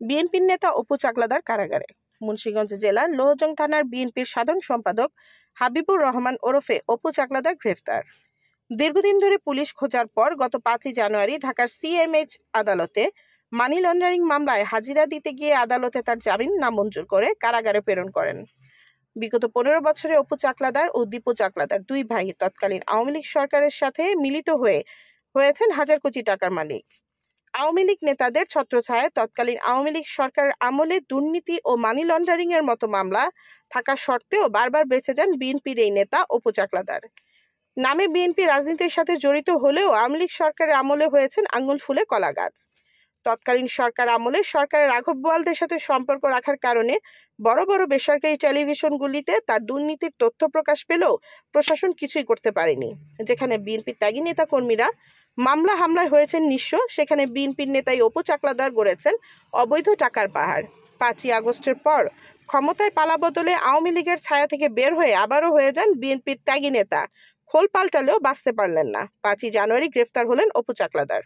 বিএনপির নেতা অপু চাকলাদার কারাগারে। মুন্সিগঞ্জ জেলার লোহজং থানার বিএনপির সাধারণ সম্পাদক হাবিবুর রহমান ওরফে অপু চাকলাদার গ্রেফতার। দীর্ঘদিন ধরে পুলিশ খোঁজার পর গত 5ই জানুয়ারি ঢাকার সিএমএইচ আদালতে মানি লন্ডারিং মামলায় হাজিরা দিতে গিয়ে আদালতে তার জামিন নামঞ্জুর করে কারাগারে প্রেরণ করেন। বিগত 15 বছরে অপু চাকলাদার ও দীপু চাকলাদার দুই ভাই তৎকালীন আওয়ামী লীগ সরকারের সাথে মিলিত হয়েছেন হাজার কোটি টাকার মালিক। আওয়ামী লীগ নেতাদের ছত্রছায়ায় তৎকালীন আওয়ামী লীগ সরকারের আমলে দুর্নীতি ও মানি লন্ডারিং এর মতো মামলা থাকা সত্ত্বেও বারবার বেঁচে যান বিএনপির এই নেতা অপু চাকলাদার। নামে বিএনপি রাজনীতির সাথে জড়িত হলেও আওয়ামী লীগ সরকারের আমলে হয়েছেন আঙুল ফুলে কলা গাছ। তৎকালীন সরকার আমলে সরকারের রাঘব বোয়ালদের সাথে সম্পর্ক রাখার কারণে বড় বড় বেসরকারি টেলিভিশনগুলিতে তার দুর্নীতির তথ্য প্রকাশ পেলেও প্রশাসন কিছুই করতে পারেনি। যেখানে বিএনপির ত্যাগী নেতা কর্মীরা মামলা হামলায় হয়েছেন নিঃস্ব, সেখানে বিএনপির নেতাই অপু চাকলাদার গড়েছেন অবৈধ টাকার পাহাড়। 5ই আগস্টের পর ক্ষমতায় পালা বদলে আওয়ামী লীগের ছায়া থেকে বের হয়ে আবারও হয়ে যান বিএনপির ত্যাগী নেতা। খোল পাল্টালেও বাঁচতে পারলেন না। 5ই জানুয়ারি গ্রেফতার হলেন অপু চাকলাদার।